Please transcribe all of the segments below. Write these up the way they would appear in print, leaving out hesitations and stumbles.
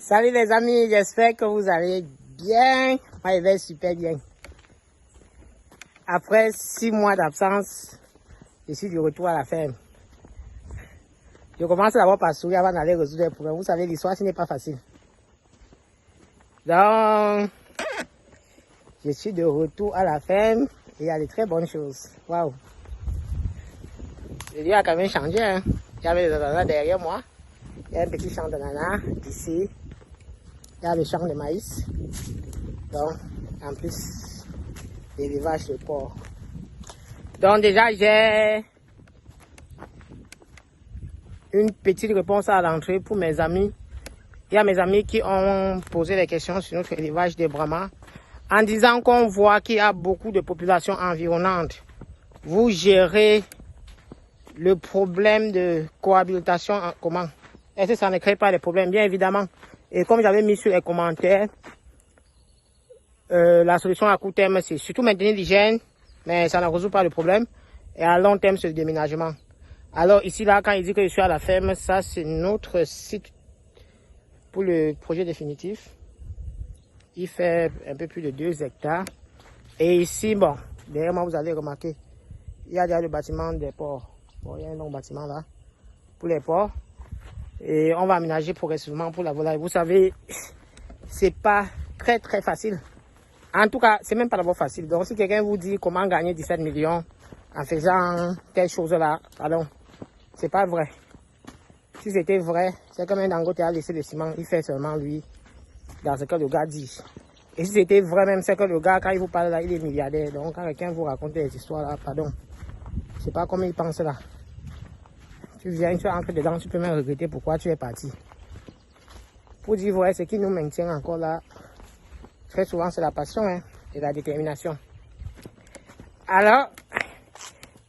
Salut les amis, j'espère que vous allez bien. Moi, je vais super bien. Après 6 mois d'absence, je suis de retour à la ferme. Je commence d'abord par sourire avant d'aller résoudre les problèmes. Vous savez, l'histoire, ce n'est pas facile. Donc, je suis de retour à la ferme et il y a de très bonnes choses. Waouh! Le lieu a quand même changé. Hein. Il y avait des ananas derrière moi. Il y a un petit champ d'ananas ici. Il y a le champ de maïs. Donc, en plus, l'élevage de porc. Donc, déjà, j'ai une petite réponse à l'entrée pour mes amis. Il y a mes amis qui ont posé des questions sur notre élevage des Brahmas en disant qu'on voit qu'il y a beaucoup de populations environnantes. Vous gérez le problème de cohabitation comment? Est-ce que ça ne crée pas de problèmes? Bien évidemment. Et comme j'avais mis sur les commentaires, la solution à court terme, c'est surtout maintenir l'hygiène, mais ça ne résout pas le problème. Et à long terme, c'est le déménagement. Alors ici, là, quand il dit que je suis à la ferme, ça, c'est notre site pour le projet définitif. Il fait un peu plus de 2 hectares. Et ici, bon, derrière moi, vous allez remarquer, il y a déjà le bâtiment des porcs. Bon, il y a un long bâtiment là, pour les porcs. Et on va aménager progressivement pour la volaille. Vous savez, c'est pas très facile. En tout cas, c'est même pas d'abord facile. Donc, si quelqu'un vous dit comment gagner 17 millions en faisant telle chose là, pardon, c'est pas vrai. Si c'était vrai, c'est comme un Dangote a laissé le ciment, il fait seulement lui, dans ce que le gars dit. Et si c'était vrai même, c'est que le gars, quand il vous parle là, il est milliardaire. Donc, quand quelqu'un vous raconte des histoires là, pardon, je sais pas comment il pense là. Tu viens, tu entres dedans, tu peux même regretter pourquoi tu es parti. Pour dire vrai, ce qui nous maintient encore là, très souvent, c'est la passion hein, et la détermination. Alors,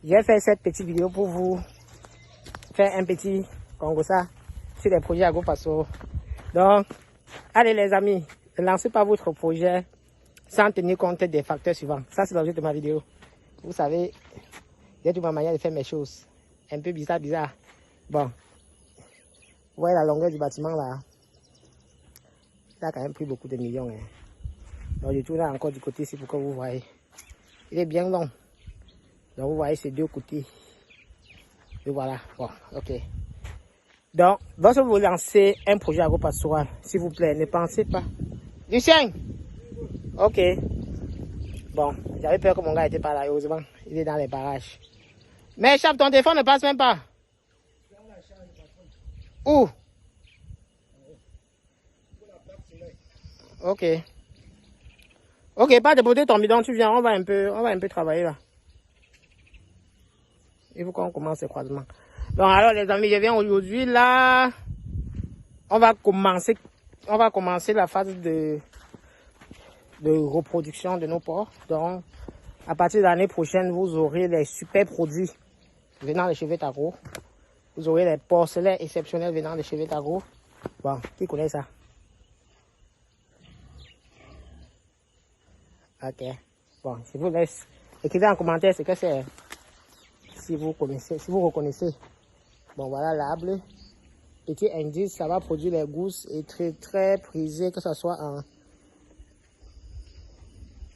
j'ai fait cette petite vidéo pour vous faire un petit Congo ça sur les projets agro-pastoraux. Donc, allez les amis, ne lancez pas votre projet sans tenir compte des facteurs suivants. Ça, c'est l'objet de ma vidéo. Vous savez, j'ai toute ma manière de faire mes choses. Un peu bizarre. Bon, vous voyez la longueur du bâtiment là. Ça a quand même pris beaucoup de millions. Hein. Donc, je tourne encore du côté ici pour que vous voyez. Il est bien long. Donc, vous voyez ces 2 côtés. Et voilà. Bon, ok. Donc, lorsque vous lancez un projet agro-pastoral, s'il vous plaît, ne pensez pas. Lucien! Ok. Bon, j'avais peur que mon gars était pas là, heureusement. Il est dans les barrages. Mais chef, ton téléphone ne passe même pas. Où? Ok. Ok, pas de beauté ton bidon, tu viens, on va un peu travailler là. Il faut qu'on commence le croisement. Donc alors les amis, je viens aujourd'hui là. On va commencer la phase de reproduction de nos porcs. Donc à partir de l'année prochaine, vous aurez les super produits venant de chez Vetagro. Vous aurez les porcelets exceptionnels venant de chez Vetagro. Bon, qui connaît ça? Ok. Bon, je vous laisse. Écrivez en commentaire ce que c'est. Si vous connaissez, si vous reconnaissez. Bon, voilà l'arbre. Petit indice, ça va produire les gousses et très prisé, que ce soit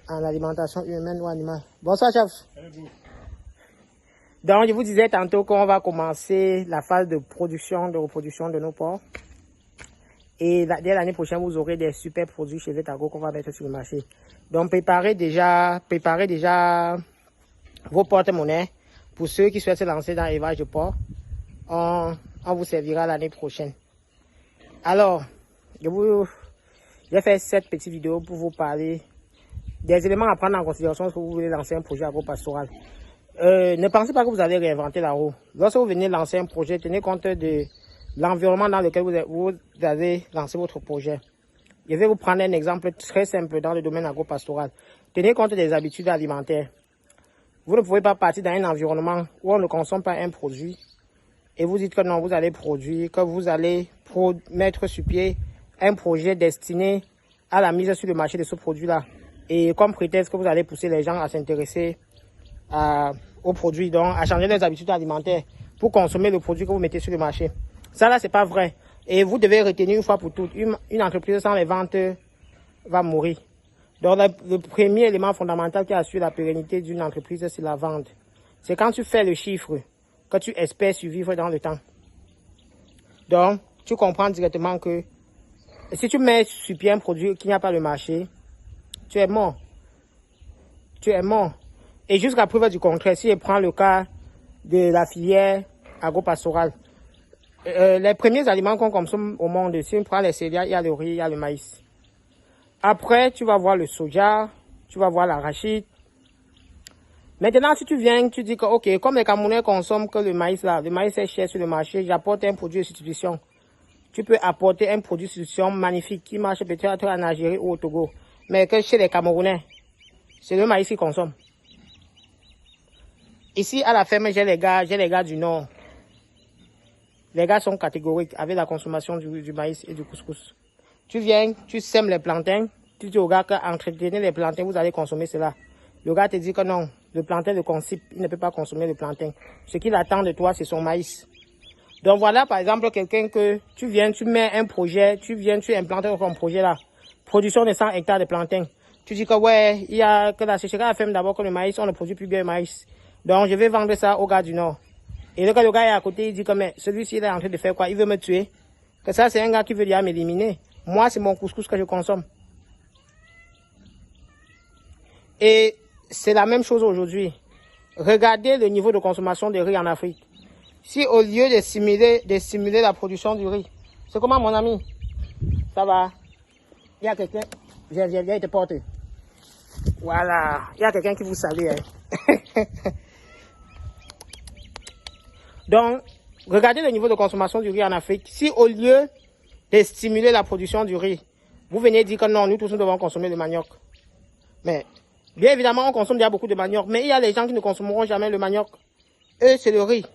en alimentation humaine ou animale. Bonsoir, chef. Donc, je vous disais tantôt qu'on va commencer la phase de production, de reproduction de nos porcs. Et dès l'année prochaine, vous aurez des super produits chez Vetagro qu'on va mettre sur le marché. Donc, préparez déjà vos porte-monnaies pour ceux qui souhaitent se lancer dans l'élevage de porc. On vous servira l'année prochaine. Alors, j'ai fait cette petite vidéo pour vous parler des éléments à prendre en considération si vous voulez lancer un projet agro-pastoral. Ne pensez pas que vous allez réinventer la roue. Lorsque vous venez lancer un projet, tenez compte de l'environnement dans lequel vous allez lancer votre projet. Je vais vous prendre un exemple très simple dans le domaine agro-pastoral. Tenez compte des habitudes alimentaires. Vous ne pouvez pas partir dans un environnement où on ne consomme pas un produit et vous dites que non, vous allez produire, que vous allez mettre sur pied un projet destiné à la mise sur le marché de ce produit-là. Et comme prétexte que vous allez pousser les gens à s'intéresser aux produits, donc à changer leurs habitudes alimentaires pour consommer le produit que vous mettez sur le marché. Ça là, c'est pas vrai. Et vous devez retenir une fois pour toutes, une entreprise sans les ventes va mourir. Donc, le premier élément fondamental qui assure la pérennité d'une entreprise, c'est la vente. C'est quand tu fais le chiffre que tu espères survivre dans le temps. Donc, tu comprends directement que si tu mets sur pied un produit qui n'y a pas le marché, tu es mort. Tu es mort. Et jusqu'à preuve du contraire, si je prends le cas de la filière agro-pastorale, les premiers aliments qu'on consomme au monde, si on prend les céréales, il y a le riz, il y a le maïs. Après, tu vas voir le soja, tu vas voir l'arachide. Maintenant, si tu viens, tu dis que, ok, comme les Camerounais consomment que le maïs là, le maïs est cher sur le marché, j'apporte un produit de substitution. Tu peux apporter un produit de substitution magnifique qui marche peut-être en Algérie ou au Togo. Mais que chez les Camerounais, c'est le maïs qu'ils consomment. Ici, à la ferme, j'ai les gars du Nord. Les gars sont catégoriques avec la consommation du maïs et du couscous. Tu viens, tu sèmes les plantains, tu dis au gars qu'entretenez les plantains, vous allez consommer cela. Le gars te dit que non, le plantain le concipe, il ne peut pas consommer le plantain. Ce qu'il attend de toi, c'est son maïs. Donc voilà, par exemple, quelqu'un que tu viens, tu mets un projet, tu implantes ton projet là. Production de 100 hectares de plantains. Tu dis que ouais, il y a que la sécheresse à faire d'abord que le maïs, on ne produit plus bien le maïs. Donc je vais vendre ça au gars du Nord. Et le gars est à côté, il dit que mais celui-ci il est en train de faire quoi? Il veut me tuer. Que ça, c'est un gars qui veut déjà m'éliminer. Moi, c'est mon couscous que je consomme. Et c'est la même chose aujourd'hui. Regardez le niveau de consommation de riz en Afrique. Si au lieu de stimuler la production du riz, c'est comment mon ami? Ça va? Il y a quelqu'un, viens te porter. Voilà, il y a quelqu'un qui vous salue. Hein. Donc, regardez le niveau de consommation du riz en Afrique. Si au lieu de stimuler la production du riz, vous venez dire que non, nous tous nous devons consommer le manioc. Mais, bien évidemment, on consomme déjà beaucoup de manioc. Mais il y a les gens qui ne consommeront jamais le manioc. Eux, c'est le riz.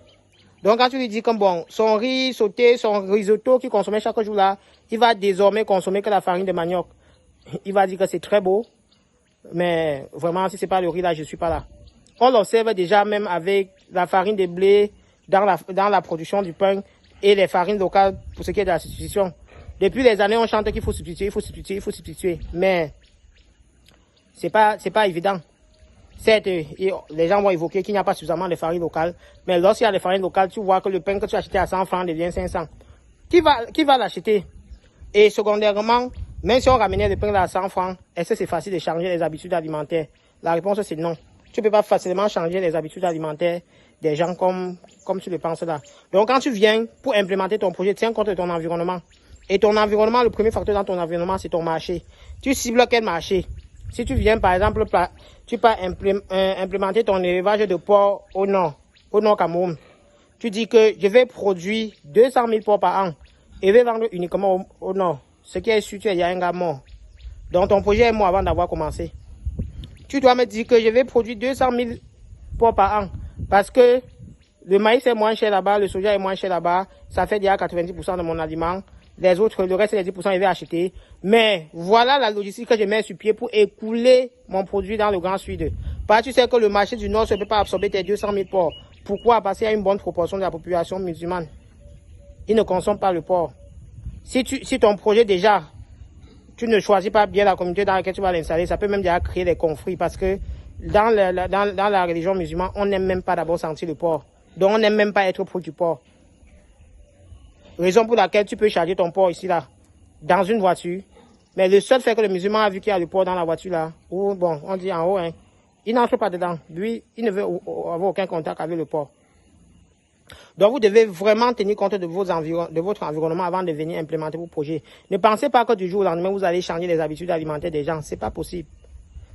Donc, quand tu lui dis que bon, son riz sauté, son risotto qu'il consommait chaque jour là, il va désormais consommer que la farine de manioc. Il va dire que c'est très beau. Mais vraiment, si c'est pas le riz là, je suis pas là. On l'observe déjà même avec la farine de blé dans la production du pain et les farines locales pour ce qui est de la substitution. Depuis les années, on chante qu'il faut substituer, il faut substituer, il faut substituer. Mais c'est pas évident. Certes, les gens vont évoquer qu'il n'y a pas suffisamment de farine locale. Mais lorsqu'il y a des farines locales, tu vois que le pain que tu as acheté à 100 francs devient 500. Qui va l'acheter? Et secondairement, même si on ramenait le pain à 100 francs, est-ce que c'est facile de changer les habitudes alimentaires? La réponse c'est non. Tu ne peux pas facilement changer les habitudes alimentaires des gens comme tu le penses là. Donc quand tu viens pour implémenter ton projet, tiens compte de ton environnement. Et ton environnement, le premier facteur dans ton environnement, c'est ton marché. Tu cibles quel marché? Si tu viens par exemple, tu peux implémenter ton élevage de porcs au nord Cameroun. Tu dis que je vais produire 200 000 porcs par an et je vais vendre uniquement au nord. Ce qui est sûr, il y a un gars mort. Donc ton projet est mort avant d'avoir commencé. Tu dois me dire que je vais produire 200 000 porcs par an parce que le maïs est moins cher là-bas, le soja est moins cher là-bas. Ça fait déjà 90% de mon aliment. Les autres, le reste, les 10%, je vais acheter. Mais voilà la logistique que je mets sur pied pour écouler mon produit dans le Grand Sud. Parce que tu sais que le marché du Nord ne peut pas absorber tes 200 000 porcs. Pourquoi? Parce qu'il y a une bonne proportion de la population musulmane. Ils ne consomment pas le porc. Si ton projet déjà, tu ne choisis pas bien la communauté dans laquelle tu vas l'installer, ça peut même déjà créer des conflits. Parce que dans la religion musulmane, on n'aime même pas d'abord sentir le porc. Donc on n'aime même pas être proche du porc. Raison pour laquelle tu peux charger ton porc ici, là, dans une voiture. Mais le seul fait que le musulman a vu qu'il y a le porc dans la voiture, là, ou bon, on dit en haut, hein, il n'entre pas dedans. Lui, il ne veut avoir aucun contact avec le porc. Donc, vous devez vraiment tenir compte de votre environnement avant de venir implémenter vos projets. Ne pensez pas que du jour au lendemain, vous allez changer les habitudes alimentaires des gens. C'est pas possible.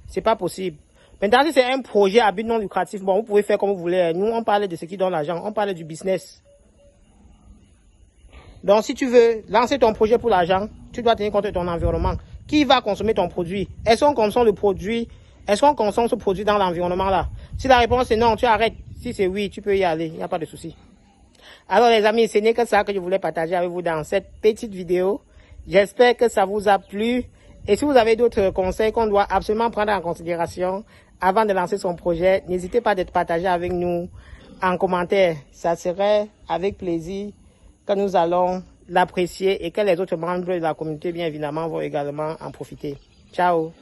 C'est pas possible. Maintenant, si c'est un projet à but non lucratif, bon, vous pouvez faire comme vous voulez. Nous, on parle de ce qui donne l'argent. On parle du business. Donc, si tu veux lancer ton projet pour l'argent, tu dois tenir compte de ton environnement. Qui va consommer ton produit? Est-ce qu'on consomme ce produit dans l'environnement là? Si la réponse est non, tu arrêtes. Si c'est oui, tu peux y aller. Il n'y a pas de souci. Alors, les amis, ce n'est que ça que je voulais partager avec vous dans cette petite vidéo. J'espère que ça vous a plu. Et si vous avez d'autres conseils qu'on doit absolument prendre en considération avant de lancer son projet, n'hésitez pas à partager avec nous en commentaire. Ça serait avec plaisir que nous allons l'apprécier et que les autres membres de la communauté, bien évidemment, vont également en profiter. Ciao!